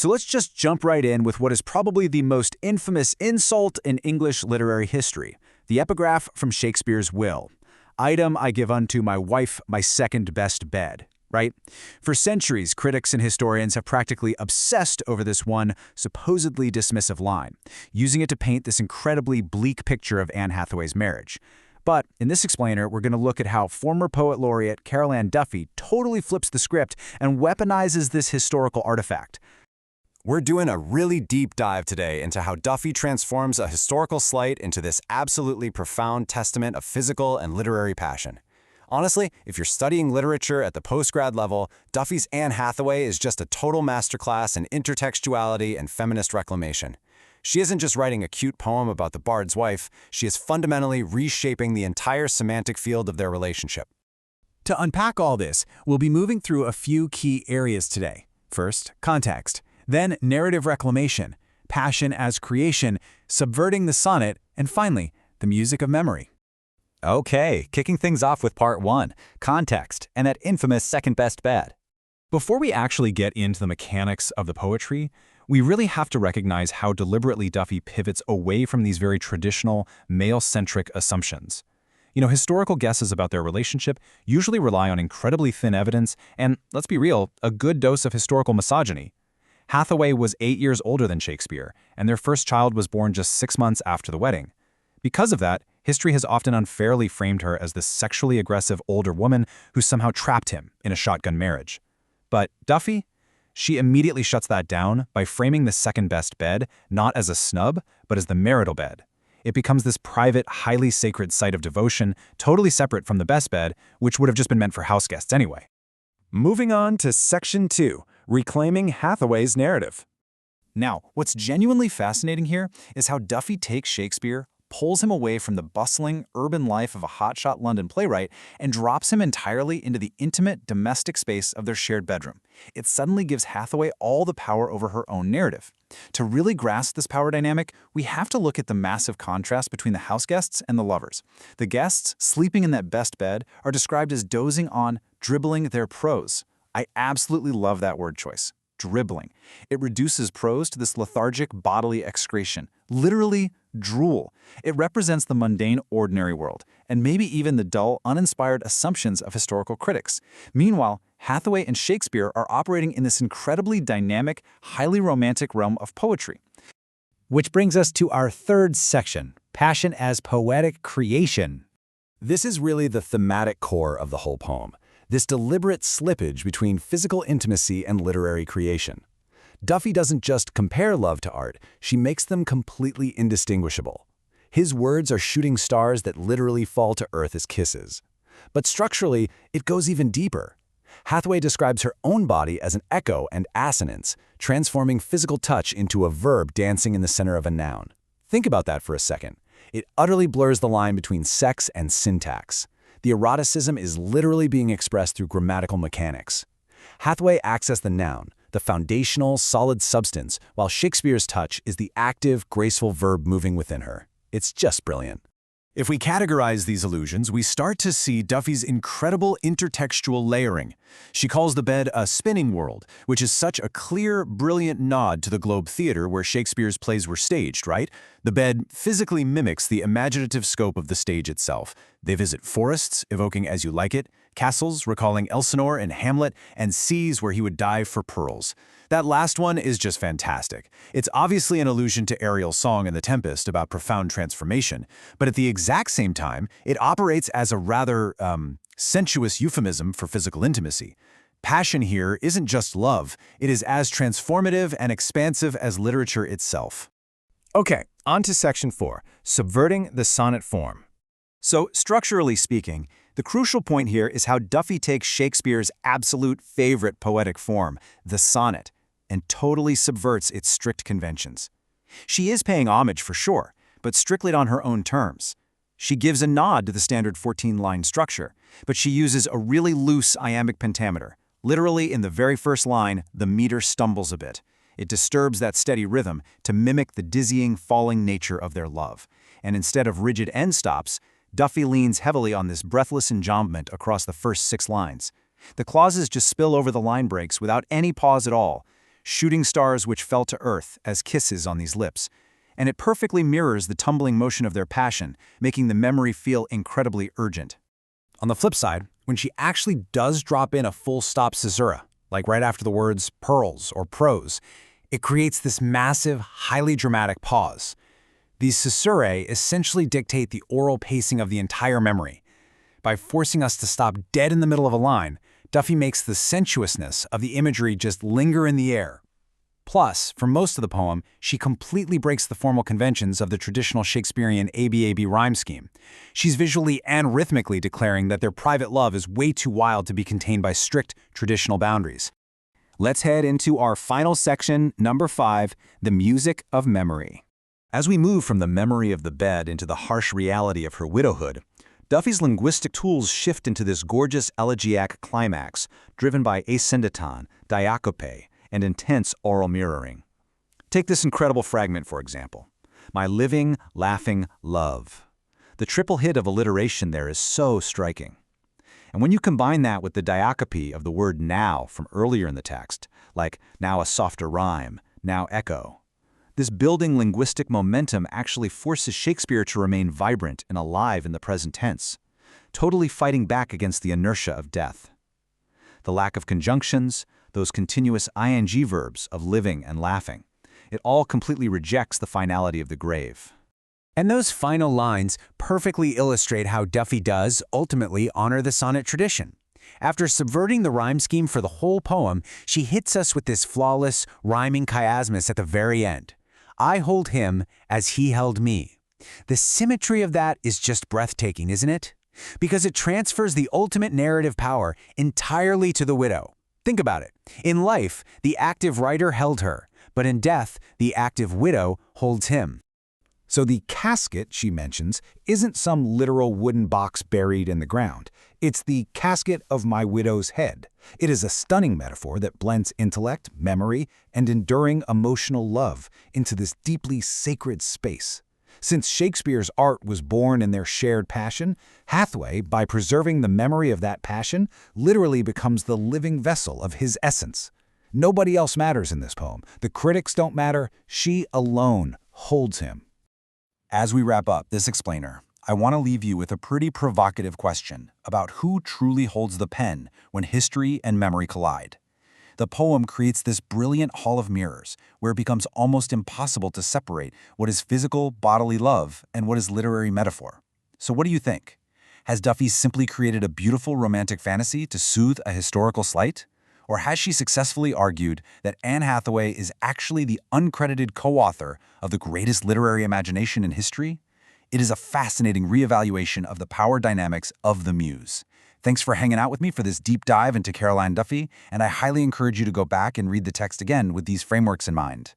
So let's just jump right in with what is probably the most infamous insult in English literary history, the epigraph from Shakespeare's Will. Item I give unto my wife, my second best bed. Right? For centuries, critics and historians have practically obsessed over this one supposedly dismissive line, using it to paint this incredibly bleak picture of Anne Hathaway's marriage. But in this explainer, we're going to look at how former poet laureate Carol Ann Duffy totally flips the script and weaponizes this historical artifact. We're doing a really deep dive today into how Duffy transforms a historical slight into this absolutely profound testament of physical and literary passion. Honestly, if you're studying literature at the postgrad level, Duffy's Anne Hathaway is just a total masterclass in intertextuality and feminist reclamation. She isn't just writing a cute poem about the bard's wife, she is fundamentally reshaping the entire semantic field of their relationship. To unpack all this, we'll be moving through a few key areas today. First, context. Then, narrative reclamation, passion as creation, subverting the sonnet, and finally, the music of memory. Okay, kicking things off with part 1, context, and that infamous second best bed. Before we actually get into the mechanics of the poetry, we really have to recognize how deliberately Duffy pivots away from these very traditional, male-centric assumptions. Historical guesses about their relationship usually rely on incredibly thin evidence and, let's be real, a good dose of historical misogyny. Hathaway was 8 years older than Shakespeare, and their first child was born just 6 months after the wedding. Because of that, history has often unfairly framed her as this sexually aggressive older woman who somehow trapped him in a shotgun marriage. But Duffy? She immediately shuts that down by framing the second best bed not as a snub, but as the marital bed. It becomes this private, highly sacred site of devotion, totally separate from the best bed, which would have just been meant for house guests anyway. Moving on to Section 2, Reclaiming Hathaway's Narrative. Now, what's genuinely fascinating here is how Duffy takes Shakespeare, pulls him away from the bustling, urban life of a hotshot London playwright, and drops him entirely into the intimate, domestic space of their shared bedroom. It suddenly gives Hathaway all the power over her own narrative. To really grasp this power dynamic, we have to look at the massive contrast between the house guests and the lovers. The guests, sleeping in that best bed, are described as dozing on, dribbling their prose. I absolutely love that word choice. Dribbling. It reduces prose to this lethargic bodily excretion, literally drool. It represents the mundane, ordinary world, and maybe even the dull, uninspired assumptions of historical critics. Meanwhile, Hathaway and Shakespeare are operating in this incredibly dynamic, highly romantic realm of poetry. Which brings us to our third section, passion as poetic creation. This is really the thematic core of the whole poem, this deliberate slippage between physical intimacy and literary creation. Duffy doesn't just compare love to art, she makes them completely indistinguishable. His words are shooting stars that literally fall to earth as kisses. But structurally, it goes even deeper. Hathaway describes her own body as an echo and assonance, transforming physical touch into a verb dancing in the center of a noun. Think about that for a second. It utterly blurs the line between sex and syntax. The eroticism is literally being expressed through grammatical mechanics. Hathaway acts as the noun, the foundational, solid substance, while Shakespeare's touch is the active, graceful verb moving within her. It's just brilliant. If we categorize these allusions, we start to see Duffy's incredible intertextual layering. She calls the bed a spinning world, which is such a clear, brilliant nod to the Globe Theatre where Shakespeare's plays were staged, right? The bed physically mimics the imaginative scope of the stage itself. They visit forests, evoking As You Like It, castles, recalling Elsinore and Hamlet, and seas where he would dive for pearls. That last one is just fantastic. It's obviously an allusion to Ariel's song in The Tempest about profound transformation, but at the exact same time, it operates as a rather, sensuous euphemism for physical intimacy. Passion here isn't just love, it is as transformative and expansive as literature itself. Okay, on to Section 4, Subverting the Sonnet Form. So, structurally speaking, the crucial point here is how Duffy takes Shakespeare's absolute favorite poetic form, the sonnet, and totally subverts its strict conventions. She is paying homage for sure, but strictly on her own terms. She gives a nod to the standard 14-line structure, but she uses a really loose iambic pentameter. Literally, in the very first line, the meter stumbles a bit. It disturbs that steady rhythm to mimic the dizzying, falling nature of their love. And instead of rigid end stops, Duffy leans heavily on this breathless enjambment across the first 6 lines. The clauses just spill over the line breaks without any pause at all. shooting stars which fell to earth as kisses on these lips. And it perfectly mirrors the tumbling motion of their passion, making the memory feel incredibly urgent. On the flip side, when she actually does drop in a full-stop caesura, like right after the words pearls or prose, it creates this massive, highly dramatic pause. These caesurae essentially dictate the oral pacing of the entire memory. By forcing us to stop dead in the middle of a line, Duffy makes the sensuousness of the imagery just linger in the air. Plus, for most of the poem, she completely breaks the formal conventions of the traditional Shakespearean ABAB rhyme scheme. She's visually and rhythmically declaring that their private love is way too wild to be contained by strict traditional boundaries. Let's head into our final section, number 5, the music of memory. As we move from the memory of the bed into the harsh reality of her widowhood, Duffy's linguistic tools shift into this gorgeous elegiac climax, driven by ascendaton, diacope, and intense oral mirroring. Take this incredible fragment, for example. My living, laughing love. The triple hit of alliteration there is so striking. And when you combine that with the diacope of the word now from earlier in the text, like now a softer rhyme, now echo, this building linguistic momentum actually forces Shakespeare to remain vibrant and alive in the present tense, totally fighting back against the inertia of death. The lack of conjunctions, those continuous ing verbs of living and laughing, it all completely rejects the finality of the grave. And those final lines perfectly illustrate how Duffy does ultimately honor the sonnet tradition. After subverting the rhyme scheme for the whole poem, she hits us with this flawless, rhyming chiasmus at the very end. I hold him as he held me. The symmetry of that is just breathtaking, isn't it? Because it transfers the ultimate narrative power entirely to the widow. Think about it. In life, the active writer held her, but in death, the active widow holds him. So the casket she mentions isn't some literal wooden box buried in the ground. It's the casket of my widow's head. It is a stunning metaphor that blends intellect, memory, and enduring emotional love into this deeply sacred space. Since Shakespeare's art was born in their shared passion, Hathaway, by preserving the memory of that passion, literally becomes the living vessel of his essence. Nobody else matters in this poem. The critics don't matter. She alone holds him. As we wrap up this explainer, I want to leave you with a pretty provocative question about who truly holds the pen when history and memory collide. The poem creates this brilliant hall of mirrors where it becomes almost impossible to separate what is physical, bodily love and what is literary metaphor. So what do you think? Has Duffy simply created a beautiful romantic fantasy to soothe a historical slight? Or has she successfully argued that Anne Hathaway is actually the uncredited co-author of the greatest literary imagination in history? It is a fascinating reevaluation of the power dynamics of the muse. Thanks for hanging out with me for this deep dive into Carol Ann Duffy, and I highly encourage you to go back and read the text again with these frameworks in mind.